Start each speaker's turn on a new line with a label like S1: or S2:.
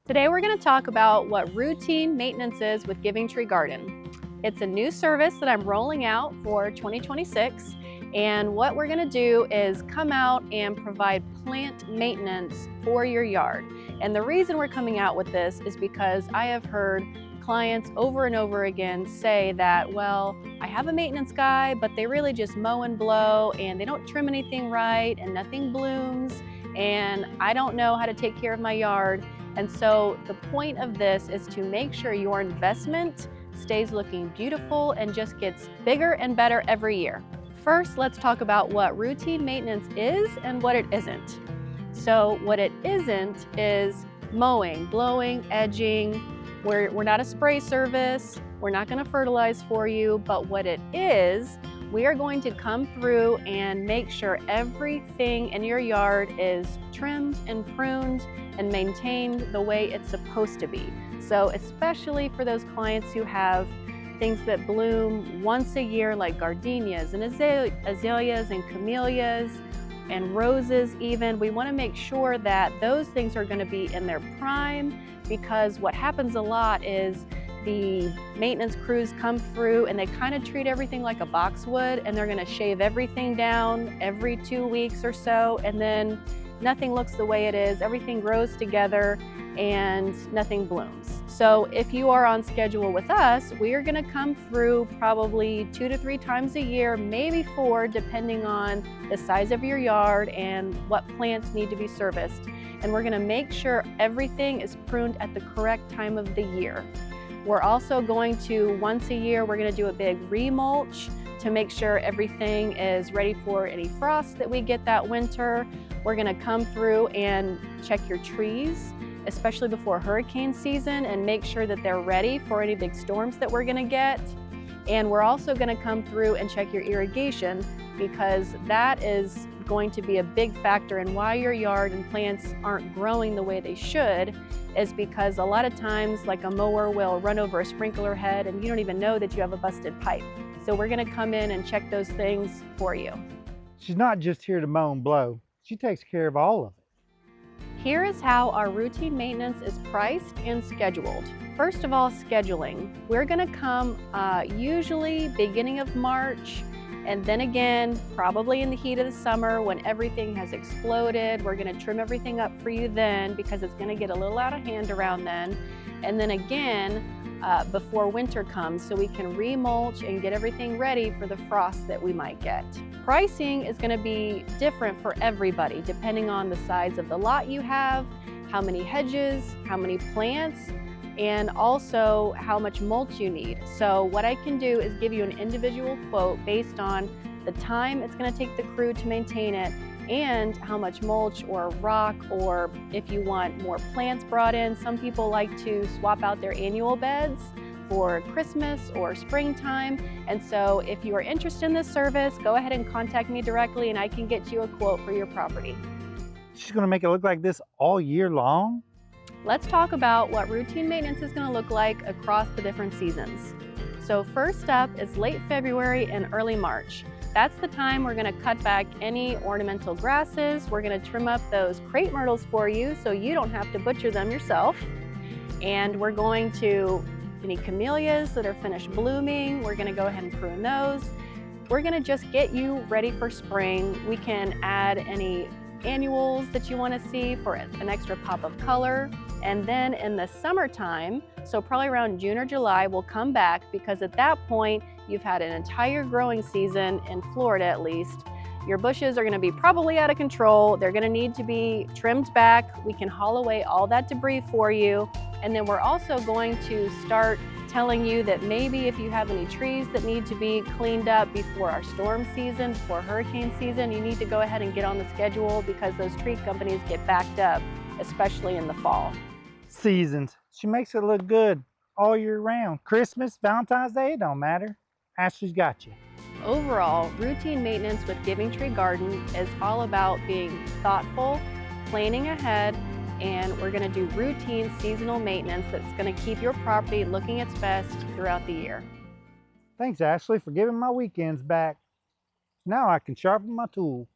S1: Today we're going to talk about what routine maintenance is with Giving Tree Garden. It's a new service that I'm rolling out for 2026, and what we're going to do is come out and provide plant maintenance for your yard. And the reason we're coming out with this is because I have heard clients over and over again say that, well, I have a maintenance guy, but they really just mow and blow and they don't trim anything right and nothing blooms, and I don't know how to take care of my yard. And so the point of this is to make sure your investment stays looking beautiful and just gets bigger and better every year. First, let's talk about what routine maintenance is and what it isn't. So what it isn't is mowing, blowing, edging. We're not a spray service. We're not going to fertilize for you, but what it is, we are going to come through and make sure everything in your yard is trimmed and pruned and maintained the way it's supposed to be. So especially for those clients who have things that bloom once a year, like gardenias and azaleas and camellias and roses even, we want to make sure that those things are going to be in their prime, because what happens a lot is the maintenance crews come through and they kind of treat everything like a boxwood, and they're going to shave everything down every 2 weeks or so, and then nothing looks the way it is. Everything grows together and nothing blooms. So if you are on schedule with us, we are going to come through probably 2 to 3 times a year, maybe 4, depending on the size of your yard and what plants need to be serviced. And we're going to make sure everything is pruned at the correct time of the year. We're also going to, once a year, we're going to do a big remulch to make sure everything is ready for any frost that we get that winter. We're going to come through and check your trees, especially before hurricane season, and make sure that they're ready for any big storms that we're going to get. And we're also going to come through and check your irrigation, because that is going to be a big factor in why your yard and plants aren't growing the way they should, is because a lot of times, like, a mower will run over a sprinkler head and you don't even know that you have a busted pipe. So we're going to come in and check those things for you.
S2: She's not just here to mow and blow. She takes care of all of it.
S1: Here is how our routine maintenance is priced and scheduled. First of all, scheduling. We're going to come usually beginning of March, and then again probably in the heat of the summer when everything has exploded. We're going to trim everything up for you then, because it's going to get a little out of hand around then. And then again before winter comes, so we can remulch and get everything ready for the frost that we might get. Pricing is going to be different for everybody depending on the size of the lot you have, how many hedges, how many plants, and also how much mulch you need. So what I can do is give you an individual quote based on the time it's going to take the crew to maintain it, and how much mulch or rock, or if you want more plants brought in. Some people like to swap out their annual beds for Christmas or springtime. And so if you are interested in this service, go ahead and contact me directly and I can get you a quote for your property.
S2: She's going to make it look like this all year long?
S1: Let's talk about what routine maintenance is going to look like across the different seasons. So first up is late February and early March. That's the time we're going to cut back any ornamental grasses. We're going to trim up those crepe myrtles for you so you don't have to butcher them yourself. And we're going to, any camellias that are finished blooming, we're going to go ahead and prune those. We're going to just get you ready for spring. We can add any annuals that you want to see for an extra pop of color. And then in the summertime, so probably around June or July, we'll come back, because at that point you've had an entire growing season, in Florida at least. Your bushes are going to be probably out of control. They're going to need to be trimmed back. We can haul away all that debris for you. And then we're also going to start telling you that maybe if you have any trees that need to be cleaned up before our storm season, before hurricane season, you need to go ahead and get on the schedule, because those tree companies get backed up, especially in the fall.
S2: Seasons. She makes it look good all year round. Christmas, Valentine's Day, it don't matter. Ashley's got you.
S1: Overall, routine maintenance with Giving Tree Garden is all about being thoughtful, planning ahead, and we're going to do routine seasonal maintenance that's going to keep your property looking its best throughout the year.
S2: Thanks, Ashley, for giving my weekends back. Now I can sharpen my tool.